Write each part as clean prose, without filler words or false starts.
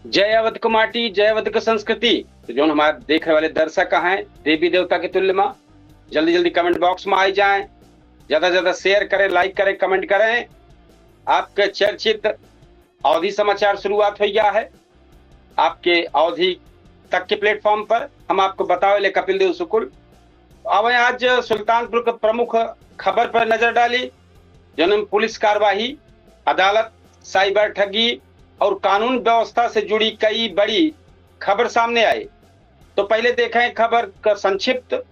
जय अवध को माटी, जय अवध को संस्कृति। तो जो हमारे देखने वाले दर्शक हैं, देवी देवता के तुल्य में, जल्दी जल्दी कमेंट बॉक्स में आ जाएं, ज्यादा से ज्यादा शेयर करें, लाइक करें, कमेंट करें। आपके चर्चित अवधि समाचार शुरुआत हो गया है। आपके अवधि तक के प्लेटफॉर्म पर हम आपको बताओ ले कपिल देव शुक्ल। अब आज सुल्तानपुर के प्रमुख खबर पर नजर डाली, जिनमें पुलिस कार्यवाही, अदालत, साइबर ठगी और कानून व्यवस्था से जुड़ी कई बड़ी खबर सामने आई। तो पहले देखें खबर का संक्षिप्त,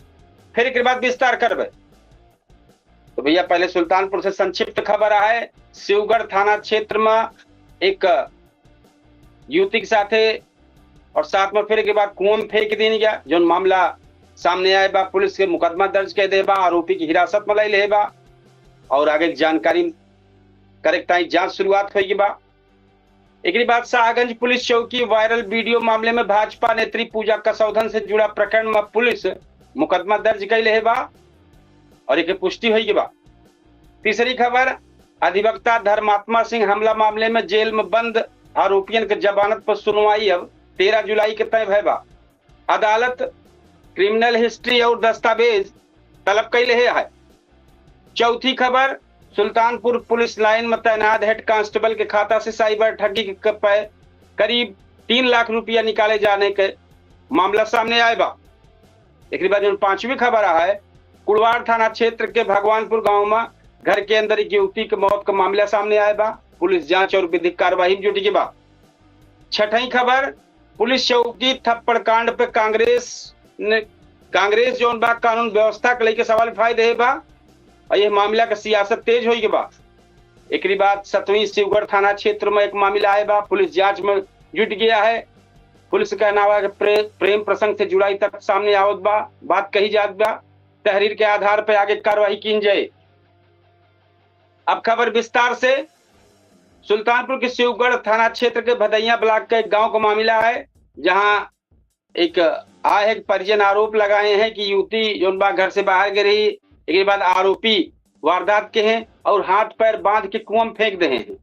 फिर एक बाद विस्तार करबे। तो भैया पहले सुल्तानपुर से संक्षिप्त खबर है। शिवगढ़ थाना क्षेत्र में एक युवती के साथे और साथ में फिर एक बाद कुआं में फेंक दी गया। जो मामला सामने आए बा, पुलिस के मुकदमा दर्ज कर दे बा, आरोपी की हिरासत में ले बा और आगे जानकारी करेक्ट जांच शुरुआत होगी बा। एक बाद शाहगंज पुलिस चौकी वायरल वीडियो मामले में भाजपा नेत्री पूजा कसौधन से जुड़ा प्रकरण में पुलिस मुकदमा दर्ज कैले बा और एक पुष्टि हुई बा। तीसरी खबर, अधिवक्ता धर्मात्मा सिंह हमला मामले में जेल में बंद आरोपियों के जमानत पर सुनवाई अब 13 जुलाई के तय भय बा। अदालत क्रिमिनल हिस्ट्री और दस्तावेज तलब कैले है। चौथी खबर, सुल्तानपुर पुलिस लाइन में तैनात हेड कांस्टेबल के खाता से साइबर ठगी के करीब 3 लाख रुपया निकाले जाने के मामला सामने आए बा। एक बाद पांचवी खबर है, कुड़वाड़ थाना क्षेत्र के भगवानपुर गांव में घर के अंदर एक युवती की मौत का मामला सामने आए बा। पुलिस जांच और विधिक कार्रवाई में जुटी बा। छठी खबर, पुलिस चौकी थप्पड़ कांड पे कांग्रेस जो बा कानून व्यवस्था के लेके सवाल फायदे है बा और यह मामला का सियासत तेज हो बा। एक बाद 7वीं शिवगढ़ थाना क्षेत्र में एक मामला आए बा, पुलिस जांच में जुट गया है। पुलिस का नावा प्रेम प्रसंग से जुड़ाई तक सामने आवत बा, बात कही जात बा, तहरीर के आधार पर आगे कार्रवाई की जाए। अब खबर विस्तार से। सुल्तानपुर के शिवगढ़ थाना क्षेत्र के भदैया ब्लॉक के एक गांव का मामला है, जहां एक परिजन आरोप लगाए हैं कि युवती जो घर से बाहर गई रही। एक बाद आरोपी वारदात के हैं और हाथ पैर बांध के कुआं में फेंक दे हैं।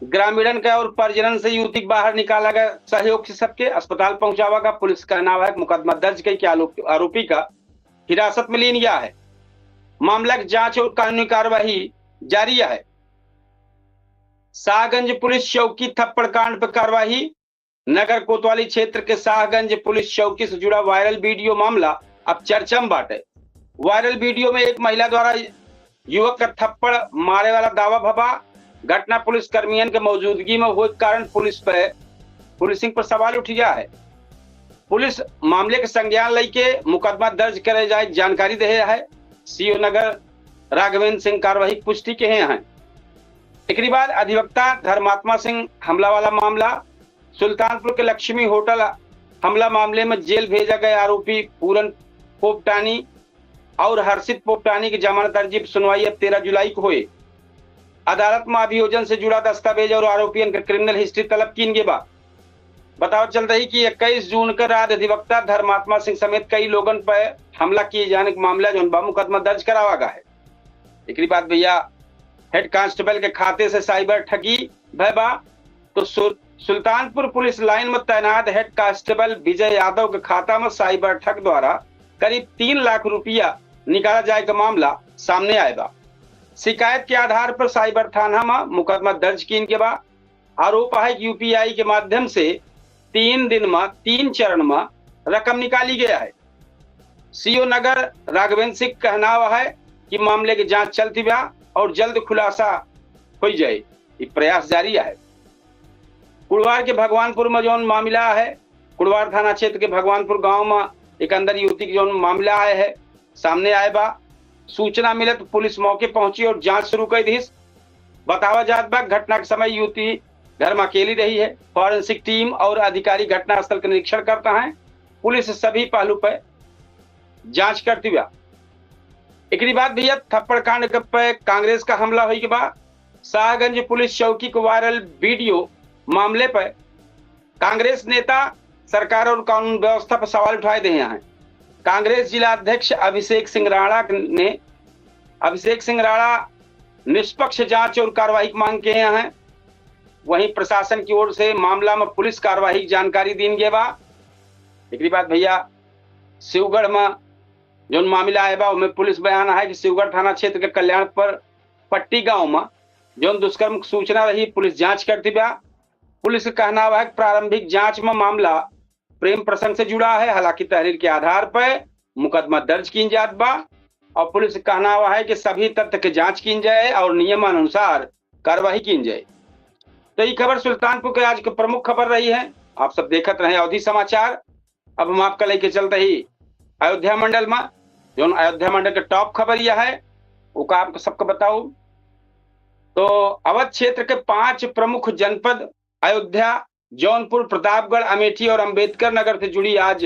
ग्रामीणन का और परिजनन से युवती बाहर निकाला गया, सहयोग से सबके अस्पताल पहुंचावा का। पुलिस का नाम है मुकदमा दर्ज करके आरोपी का हिरासत में लिया गया है। मामला की जांच और कानूनी कार्रवाई जारी है। शाहगंज पुलिस चौकी थप्पड़ कांड पर कार्रवाई। नगर कोतवाली क्षेत्र के शाहगंज पुलिस चौकी से जुड़ा वायरल वीडियो मामला अब चर्चा में बाटे। वायरल वीडियो में एक महिला द्वारा युवक का थप्पड़ मारे वाला दावा भबा। घटना पुलिस कर्मियों के मौजूदगी में हुए कारण पुलिसिंग पर सवाल उठ गया है। पुलिस मामले के संज्ञान लेके मुकदमा दर्ज करे जाए जानकारी दे है। सीओ नगर राघवेंद्र सिंह कार्यवाही पुष्टि के हैं। एक बाद अधिवक्ता धर्मात्मा सिंह हमला वाला मामला। सुल्तानपुर के लक्ष्मी होटल हमला मामले में जेल भेजा गए आरोपी पूरन पोपटानी और हर्षित पोपटानी की जमानत अर्जी पर सुनवाई अब 13 जुलाई को हुई। अदालत में अभियोजन से जुड़ा दस्तावेज और आरोपियों का क्रिमिनल हिस्ट्री तलब की बा। बताओ चल रही कि 21 जून का रात अधिवक्ता धर्मात्मा सिंह समेत कई लोगों पर हमला किए जाने का मामला जो मुकदमा दर्ज करावा गया है। एक बात भैया, हेड कांस्टेबल के खाते से साइबर ठगी भय बा। तो सुल्तानपुर पुलिस लाइन में तैनात हेड कांस्टेबल विजय यादव के खाता में साइबर ठग द्वारा करीब 3 लाख रुपया निकाला जाए का मामला सामने आएगा। शिकायत के आधार पर साइबर थाना में मुकदमा दर्ज किए के बाद आरोप है कि यूपीआई के माध्यम से 3 दिन में 3 चरण में रकम निकाली गया है। सीओ नगर राघवेंद्र सिंह कहना है कि मामले की जांच चलती बा और जल्द खुलासा हो जाए, ये प्रयास जारी है। कुड़वाड़ के भगवानपुर में जो मामला है, कुड़वाड़ थाना क्षेत्र के भगवानपुर गांव में एक अंदर युवती की जो मामला आया है सामने आए बा। सूचना मिले तो पुलिस मौके पहुंची और जांच शुरू कर दी। बतावा जात बा घटना के समय युवती घर में अकेली रही है। फॉरेंसिक टीम और अधिकारी घटनास्थल का निरीक्षण करता है। पुलिस सभी पहलू पर जांच करती हुआ। एक बात भैया, थप्पड़ कांड पे कांग्रेस का हमला हुई के बाद शाहगंज पुलिस चौकी को वायरल वीडियो मामले पर कांग्रेस नेता सरकार और कानून व्यवस्था पर सवाल उठाए दे हैं। कांग्रेस जिला अध्यक्ष अभिषेक सिंह राणा निष्पक्ष जांच और कार्रवाई की मांग किए हैं। वहीं प्रशासन की ओर से मामला में पुलिस कार्यवाही की जानकारी दी गई बा। एक बात भैया, शिवगढ़ में जो मामला है बा उसमें पुलिस बयान है कि शिवगढ़ थाना क्षेत्र के कल्याणपुर पट्टी गांव में जो दुष्कर्म की सूचना रही, पुलिस जांच करती बा। पुलिस का कहना है कि प्रारंभिक जांच में मामला प्रेम प्रसंग से जुड़ा है। हालांकि तहरीर के आधार पर मुकदमा दर्ज की जात बा और पुलिस का कहना है कि सभी तथ्य की जांच की जाए और नियमानुसार कार्रवाई की जाए। तो ये खबर सुल्तानपुर के आज की प्रमुख खबर रही है। आप सब देखते रहे अवधि समाचार। अब हम आपका लेके चलते ही अयोध्या मंडल में, जो अयोध्या मंडल के टॉप खबर यह है वो का आपको सबको बताऊं तो अवध क्षेत्र के 5 प्रमुख जनपद अयोध्या, जौनपुर, प्रतापगढ़, अमेठी और अंबेडकर नगर से जुड़ी आज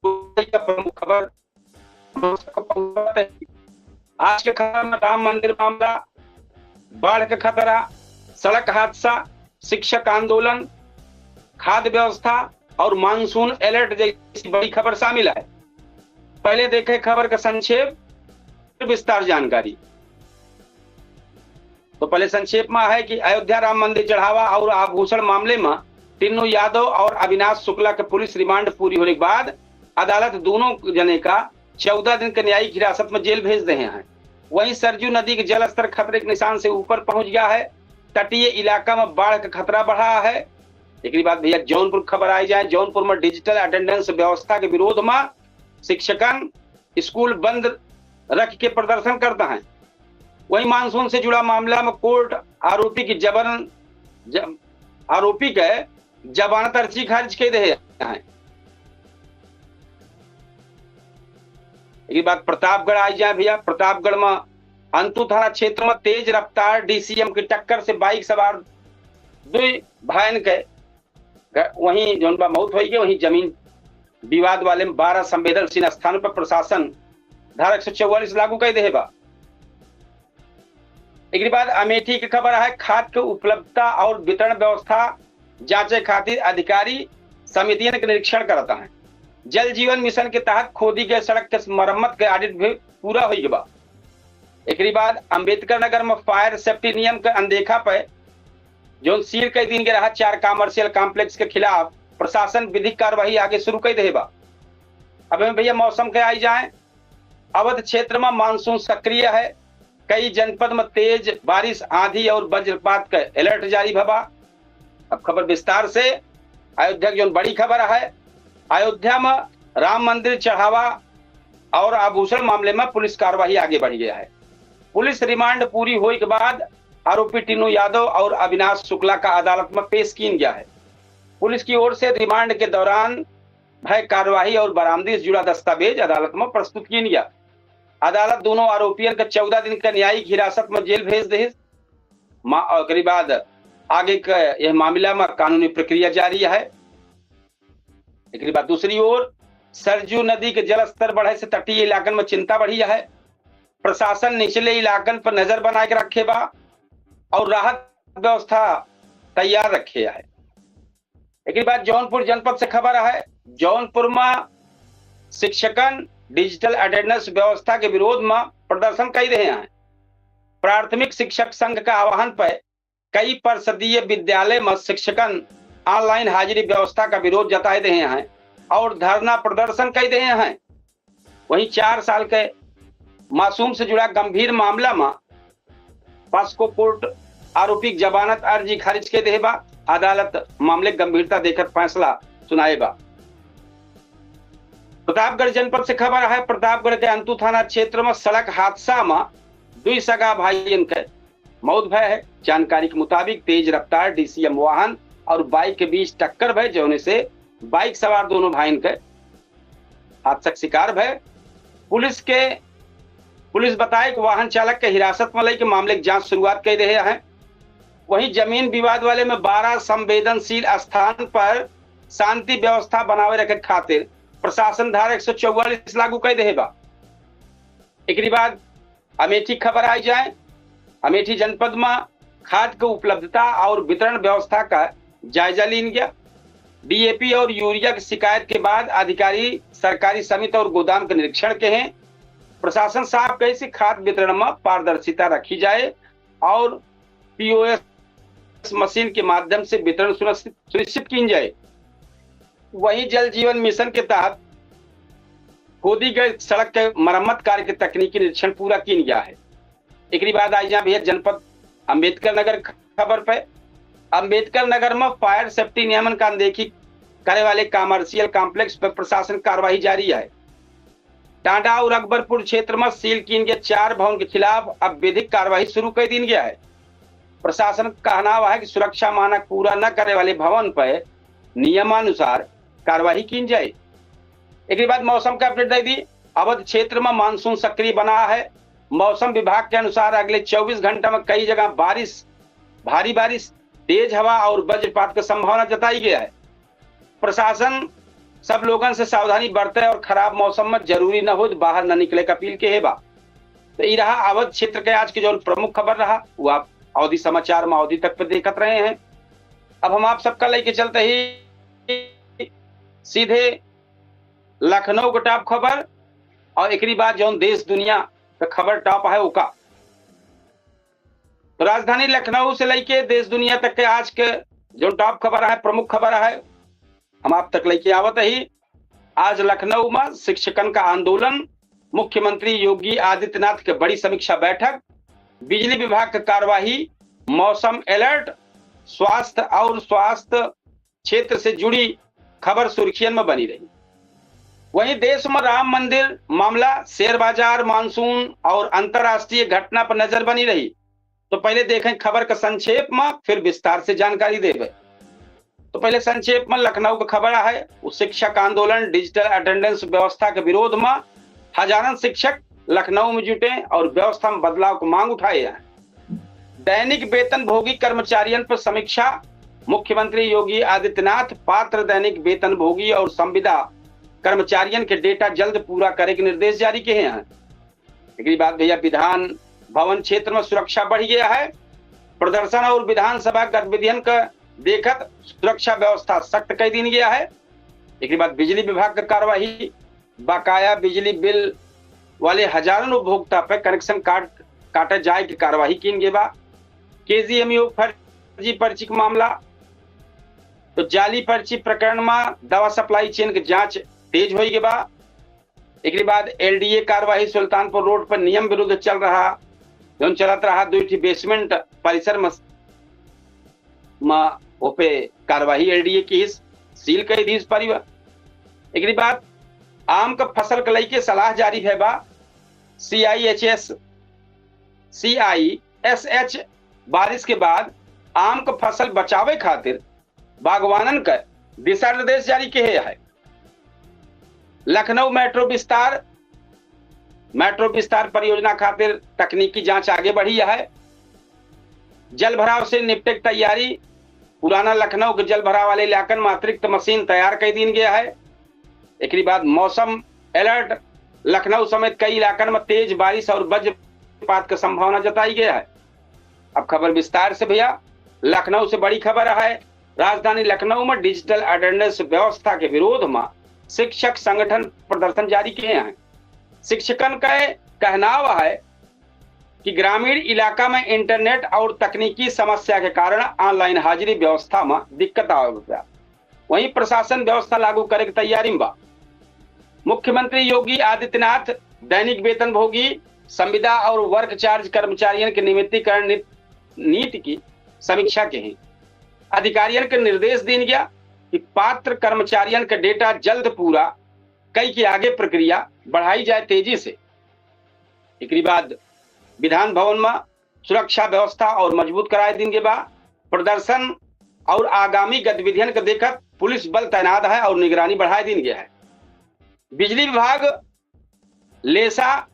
का प्रमुख खबर। आज के खबर में राम मंदिर मामला, बाढ़ का खतरा, सड़क हादसा, शिक्षक आंदोलन, खाद्य व्यवस्था और मानसून अलर्ट जैसी बड़ी खबर शामिल है। पहले देखें खबर का संक्षेप विस्तार जानकारी। तो पहले संक्षेप में है कि अयोध्या राम मंदिर चढ़ावा और आभूषण मामले में टिन्नू यादव और अविनाश शुक्ला के पुलिस रिमांड पूरी होने के बाद अदालत दोनों जने का 14 दिन के न्यायिक हिरासत में जेल भेज रहे हैं। वहीं सरजू नदी के जलस्तर खतरे के निशान से ऊपर पहुंच गया है। तटीय इलाका में बाढ़ का खतरा बढ़ा है। एक बात भैया, जौनपुर खबर आई जाए। जौनपुर में डिजिटल अटेंडेंस व्यवस्था के विरोध में शिक्षकन स्कूल बंद रख के प्रदर्शन करता है। वहीं मानसून से जुड़ा मामला में कोर्ट आरोपी के जमानत अर्जी खारिज कर रहे हैं। एक बात प्रतापगढ़ आई जाए भैया। प्रतापगढ़ में अंतु थाना क्षेत्र में तेज रफ्तार डीसीएम की टक्कर से बाइक सवार 2 भाईन के वहीं जो मौत हुई है। वहीं जमीन विवाद वाले में 12 संवेदनशील स्थानों पर प्रशासन धारा 144 लागू कर दे बा। एक बाद अमेठी की खबर है। खाद के उपलब्धता और वितरण व्यवस्था जांचे खातिर अधिकारी समितियों के निरीक्षण करता है। जल जीवन मिशन के तहत खोदी गए सड़क के मरम्मत के ऑडिट भी पूरा हो गया। एक बाद अंबेडकर नगर में फायर सेफ्टी नियम के अनदेखा पर जो सील कई दिन के रहा 4 कॉमर्शियल कॉम्प्लेक्स के खिलाफ प्रशासन विधिक कार्रवाई आगे शुरू कर दे बा। अब भैया मौसम के आई जाए। अवध क्षेत्र में मानसून सक्रिय है। कई जनपद में तेज बारिश, आंधी और वज्रपात का अलर्ट जारी भबा। अब खबर विस्तार से। अयोध्या की जो बड़ी खबर है, अयोध्या में राम मंदिर चढ़ावा और आभूषण मामले में पुलिस कार्रवाई आगे बढ़ गया है। पुलिस रिमांड पूरी होने के बाद आरोपी टिन्नू यादव और अविनाश शुक्ला का अदालत में पेश किया गया है। पुलिस की ओर से रिमांड के दौरान भय कार्रवाई और बरामदी से जुड़ा दस्तावेज अदालत में प्रस्तुत किया गया। अदालत दोनों आरोपियों का 14 दिन का न्यायिक हिरासत में जेल भेज दे। करीब बाद आगे का यह मामला में कानूनी प्रक्रिया जारी है। एक बात दूसरी ओर सरजू नदी के जलस्तर बढ़े से तटीय इलाकन में चिंता बढ़ी है। प्रशासन निचले इलाकन पर नजर बना के रखे बा और राहत व्यवस्था तैयार रखे है। एक बात जौनपुर जनपद से खबर है। जौनपुर में शिक्षकन डिजिटल अटेंडेंस व्यवस्था के विरोध में प्रदर्शन कर रहे हैं। प्राथमिक शिक्षक संघ का आह्वान पर कई परिषदीय विद्यालय में शिक्षकन ऑनलाइन हाजिरी व्यवस्था का विरोध जताए रहे हैं और धरना प्रदर्शन कर रहे हैं। वहीं 4 साल के मासूम से जुड़ा गंभीर मामला में पास्को कोर्ट आरोपी की जमानत अर्जी खारिज कर दे बा। अदालत मामले गंभीरता देकर फैसला सुनाए बा। प्रतापगढ़ जनपद से खबर है। प्रतापगढ़ के अंतु थाना क्षेत्र में सड़क हादसा में 2 सगा भाईयन के मौत भय है। जानकारी के मुताबिक तेज रफ्तार डीसीएम वाहन और बाइक के बीच टक्कर भय जोने से बाइक सवार दोनों भाईन के हादसा शिकार भय। पुलिस बताए कि वाहन चालक के हिरासत में लेकर मामले की जांच शुरुआत कर रहे हैं। वहीं जमीन विवाद वाले में 12 संवेदनशील स्थान पर शांति व्यवस्था बनाए रखे खातिर प्रशासन धारा 144 लागू कर दे बा। एक बाद अमेठी खबर आई जाए। अमेठी जनपद में खाद की उपलब्धता और वितरण व्यवस्था का जायजा लिया गया। डीएपी और यूरिया की शिकायत के बाद अधिकारी सरकारी समिति और गोदाम के निरीक्षण के हैं। प्रशासन साफ कैसे खाद वितरण में पारदर्शिता रखी जाए और पीओएस मशीन के माध्यम से वितरण सुनिश्चित की जाए। वहीं जल जीवन मिशन के तहत खोदी गई सड़क के मरम्मत कार्य के तकनीकी निरीक्षण पूरा किया गया है। एक बाद आई जा भैया जनपद अंबेडकर नगर खबर पे। अंबेडकर नगर में फायर सेफ्टी नियमन का अनदेखी करे वाले कमर्शियल कॉम्प्लेक्स पर प्रशासन कार्रवाई जारी है। टांडा और अकबरपुर क्षेत्र में सील किए गए 4 भवन के खिलाफ अब विधिक कार्रवाई शुरू कर दी गया है। प्रशासन का कहना है कि सुरक्षा मानक पूरा न करने वाले भवन पर नियमानुसार कार्रवाई की जाए। एक बाद मौसम का अपडेट दे दी। अवध क्षेत्र में मानसून सक्रिय बना है। मौसम विभाग के अनुसार अगले 24 घंटे में कई जगह भारी बारिश, तेज हवा और वज्रपात की संभावना जताई गई है। प्रशासन सब लोगों से सावधानी बरते और खराब मौसम में जरूरी न हो तो बाहर न निकले का अपील के हेबा। तो ये रहा अवध क्षेत्र के आज के जो प्रमुख खबर रहा वो आप अवधि समाचार में अवधि तक पे देखते रहे हैं। अब हम आप सबका लेके चलते ही सीधे लखनऊ का टॉप खबर और एक बाद जो देश दुनिया का खबर टॉप है उका। तो राजधानी लखनऊ से लेके देश दुनिया तक के आज के जो टॉप खबर है, प्रमुख खबर है, हम आप तक लेके आवत ही। आज लखनऊ में शिक्षकन का आंदोलन, मुख्यमंत्री योगी आदित्यनाथ की बड़ी समीक्षा बैठक, बिजली विभाग की कार्यवाही, मौसम अलर्ट, स्वास्थ्य क्षेत्र से जुड़ी खबर सुर्खियन में बनी रही। वहीं देश में राम मंदिर मामला, शेयर बाजार, मानसून और अंतरराष्ट्रीय घटना पर नजर बनी रही। तो पहले देखें खबर का संक्षेप में, फिर विस्तार से जानकारी देवे। तो पहले संक्षेप में लखनऊ का खबर है, शिक्षक आंदोलन, डिजिटल अटेंडेंस व्यवस्था के विरोध में हजारों शिक्षक लखनऊ में जुटे और व्यवस्था में बदलाव को मांग उठाए हैं। दैनिक वेतन भोगी कर्मचारियों पर समीक्षा, मुख्यमंत्री योगी आदित्यनाथ पात्र दैनिक वेतन भोगी और संविदा कर्मचारियों के डेटा जल्द पूरा करे के निर्देश जारी किए हैं। एक बात भैया, विधान भवन क्षेत्र में सुरक्षा बढ़ गया है। प्रदर्शन और विधानसभा गतिविधियों का देखत सुरक्षा व्यवस्था सख्त कर दी गया है। एक बाद बिजली विभाग का कार्यवाही, बकाया बिजली बिल वाले हजारों उपभोक्ता पर कनेक्शन काटे जाए की कार्यवाही की गई बा। केजीएमयू फर्जी पर्ची का मामला, तो जाली पर्ची प्रकरण में दवा सप्लाई चेन की जांच तेज हो गई बा। एक बाद एलडीए कार्यवाही, सुल्तानपुर रोड पर नियम विरुद्ध चलत रहा 2 बेसमेंट परिसर में पे कार्यवाही एलडीए की सील कर दी परिवार। एक बाद आम का फसल के लेके सलाह जारी है बा। CISH बारिश के बाद आम का फसल बचावे खातिर बागवानन का दिशा निर्देश जारी किए है। लखनऊ मेट्रो विस्तार परियोजना खातिर तकनीकी जांच आगे बढ़ी है। जल भराव से निपटे की तैयारी, पुराना लखनऊ के जल भराव वाले इलाकन में अतिरिक्त मशीन तैयार कर दी गया है। एक बाद मौसम अलर्ट, लखनऊ समेत कई इलाकन में तेज बारिश और वज्रपात की संभावना जताई गया है। अब खबर विस्तार से भैया, लखनऊ से बड़ी खबर है। राजधानी लखनऊ में डिजिटल अटेंडेंस व्यवस्था के विरोध में शिक्षक संगठन प्रदर्शन जारी किए हैं। शिक्षकन का कहना है कि ग्रामीण इलाका में इंटरनेट और तकनीकी समस्या के कारण ऑनलाइन हाजिरी व्यवस्था में दिक्कत आवे। वहीं प्रशासन व्यवस्था लागू करे की तैयारी में बा। मुख्यमंत्री योगी आदित्यनाथ दैनिक वेतन भोगी, संविदा और वर्क चार्ज कर्मचारियों के नियमितीकरण नीति की समीक्षा के हैं। अधिकारियों के निर्देश दिया गया कि पात्र कर्मचारियों का डेटा जल्द पूरा कई की आगे प्रक्रिया बढ़ाई जाए तेजी से। एक बाद विधान भवन में सुरक्षा व्यवस्था और मजबूत कराए दिन के बाद प्रदर्शन और आगामी गतिविधियों को देखकर पुलिस बल तैनात है और निगरानी बढ़ाए दिन गया है। बिजली विभाग लेसा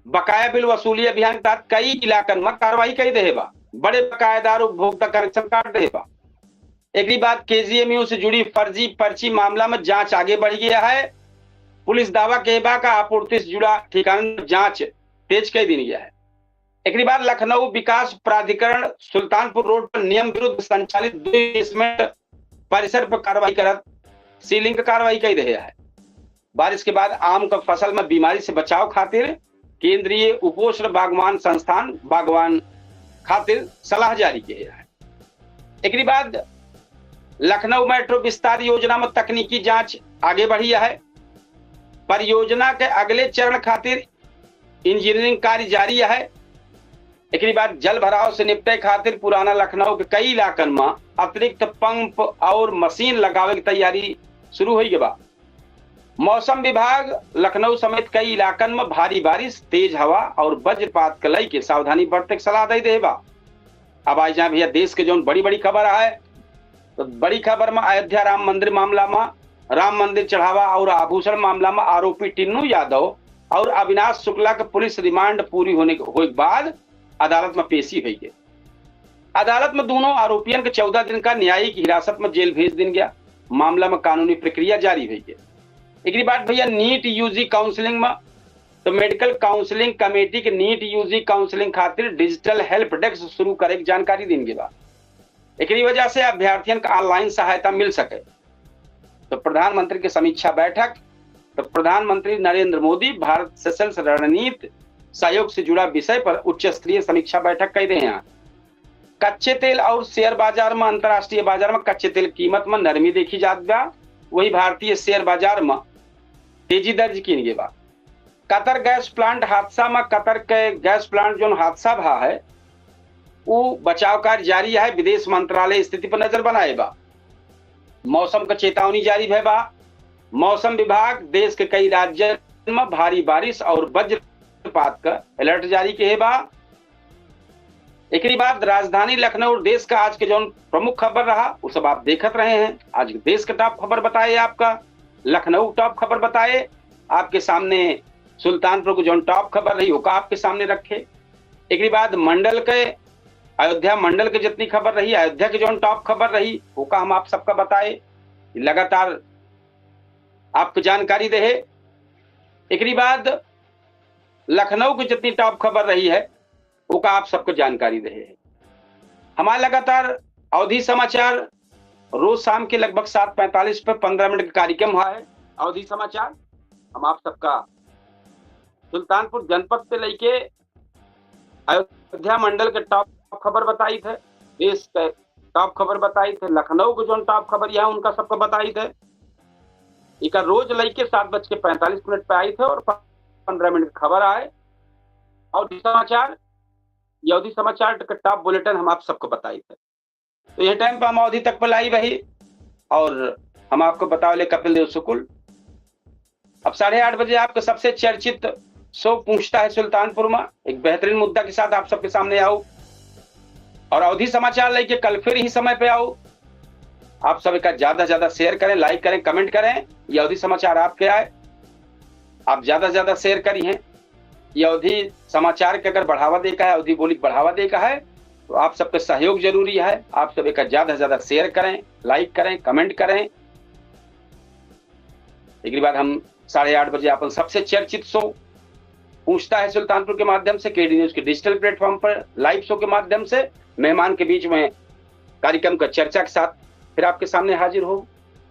बकाया बिल वसूली अभियान के तहत कई इलाकन में कार्रवाई कर दे बा। बड़े बकायेदार उपभोक्ता कनेक्शन काट दे बा। एक बात, केजीएमयू से जुड़ी फर्जी पर्ची मामला में जांच आगे बढ़ गया है। पुलिस दावा के बा का आपूर्ति से जुड़ा ठिकाना जांच तेज कर दी गया है। एक बार लखनऊ विकास प्राधिकरण सुल्तानपुर रोड पर नियम विरुद्ध संचालित 2 बेसमेंट परिसर पर कार्रवाई कर सीलिंग का कार्रवाई कर रहे है। बारिश के बाद आम का फसल में बीमारी से बचाव खातिर केंद्रीय उपोष्ण बागवान संस्थान बागवान खातिर सलाह जारी किया है। एक बाद लखनऊ मेट्रो विस्तार योजना में तकनीकी जांच आगे बढ़ी है। परियोजना के अगले चरण खातिर इंजीनियरिंग कार्य जारी है। एक बाद जल भराव से निपटे खातिर पुराना लखनऊ के कई इलाकन में अतिरिक्त पंप और मशीन लगावे की तैयारी शुरू हो गई बा। मौसम विभाग लखनऊ समेत कई इलाकन में भारी बारिश, तेज हवा और वज्रपात के लेके सावधानी बरते की सलाह दे बा। अब आज भैया देश के जो बड़ी बड़ी खबर है, तो बड़ी खबर में अयोध्या राम मंदिर मामला में राम मंदिर चढ़ावा और आभूषण मामला में आरोपी टिन्नू यादव और अविनाश शुक्ला के पुलिस रिमांड पूरी होने के बाद अदालत में पेशी हुई है। अदालत में दोनों आरोपियों के 14 दिन का न्यायिक हिरासत में जेल भेज दिया गया। मामला में कानूनी प्रक्रिया जारी हुई है। एक बात भैया नीट यूजी काउंसलिंग में, तो मेडिकल काउंसलिंग कमेटी के नीट यूजी काउंसलिंग खातिर डिजिटल हेल्प डेस्क शुरू करे की जानकारी दी गई बा। एक वजह से अभ्यर्थियों को ऑनलाइन सहायता मिल सके। तो प्रधानमंत्री की समीक्षा बैठक, तो प्रधानमंत्री नरेंद्र मोदी भारत सेशल्स रणनीति सहयोग से जुड़ा विषय पर उच्च स्तरीय समीक्षा बैठक कर रहे हैं। कच्चे तेल और शेयर बाजार में, अंतरराष्ट्रीय बाजार में कच्चे तेल कीमत में नरमी देखी जात बा, वही भारतीय शेयर बाजार में तेजी दर्ज की गई बा। कतर गैस प्लांट हादसा में, कतर के गैस प्लांट जो हादसा भा है वो बचाव कार्य जारी है। विदेश मंत्रालय स्थिति पर नजर बनाए बा। मौसम का चेतावनी जारी है बा। मौसम विभाग देश के कई राज्यों में भारी बारिश और वज्रपात का अलर्ट जारी किए बा। एक बाद राजधानी लखनऊ और देश का आज के जो प्रमुख खबर रहा वो सब आप देखत रहे हैं। आज देश का टॉप खबर बताए, आपका लखनऊ टॉप खबर बताए, आपके सामने सुल्तानपुर को जो टॉप खबर रही वो आपके सामने रखे। एक बाद मंडल के, अयोध्या मंडल के जितनी खबर रही, अयोध्या की जो टॉप खबर रही वो हम आप सबका बताए, लगातार आपको जानकारी दे। एक बाद लखनऊ की जितनी टॉप खबर रही है वो आप सबको जानकारी दे। हमारा लगातार अवधि समाचार रोज शाम के लगभग 7:45 पे 15 मिनट का कार्यक्रम हुआ है। अवधि समाचार हम आप सबका सुल्तानपुर जनपद से लेके अयोध्या मंडल के टॉप खबर बताई थे, देश के टॉप खबर बताई थे, लखनऊ को जो टॉप खबर यहाँ उनका सबको बताई थे। एक रोज लेके 7:45 पे आई थे और 15 मिनट खबर आए। अवधि समाचार, ये अवधि समाचार का टॉप बुलेटिन हम आप सबको बताई थे। तो ये टाइम पर हम अवधि तक पर लाई रही और हम आपको बताओ कपिल देव शुक्ल। अब 8:30 बजे आपका सबसे चर्चित शो पूछता है सुल्तानपुर में, एक बेहतरीन मुद्दा के साथ आप सबके सामने आओ और अवधि समाचार लेके कल फिर ही समय पे आओ। आप सब का ज्यादा से ज्यादा शेयर करें, लाइक करें, कमेंट करें। ये अवधि समाचार आपके आए, आप ज्यादा से ज्यादा शेयर करिए। ये अवधि समाचार के अगर बढ़ावा देगा है, अवधि बोली बढ़ावा देगा है, तो आप सबका सहयोग जरूरी है। आप सब का ज्यादा से ज्यादा शेयर करें, लाइक करें, कमेंट करें। एक बार हम 8:30 बजे अपन सबसे चर्चित शो पूछता है सुल्तानपुर के माध्यम से, केडी न्यूज के डिजिटल प्लेटफॉर्म पर लाइव शो के माध्यम से मेहमान के बीच में कार्यक्रम का चर्चा के साथ फिर आपके सामने हाजिर हो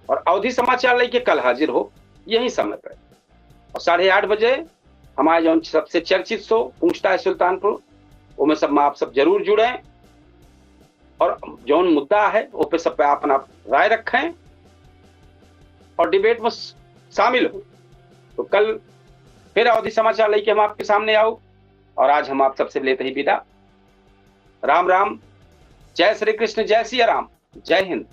और अवधि समाचार लेके कल हाजिर हो यही समय पर। और 8:30 बजे हमारे जो सबसे चर्चित शो पूछता है सुल्तानपुर, वो में सब में आप सब जरूर जुड़े और जो मुद्दा है वो पे सब पे अपना राय रखें और डिबेट में शामिल हो। तो कल फिर अवधि समाचार लेके हम आपके सामने आओ और आज हम आप सबसे लेते ही विदा। राम राम, जय श्री कृष्ण, जय सिया राम, जय हिंद।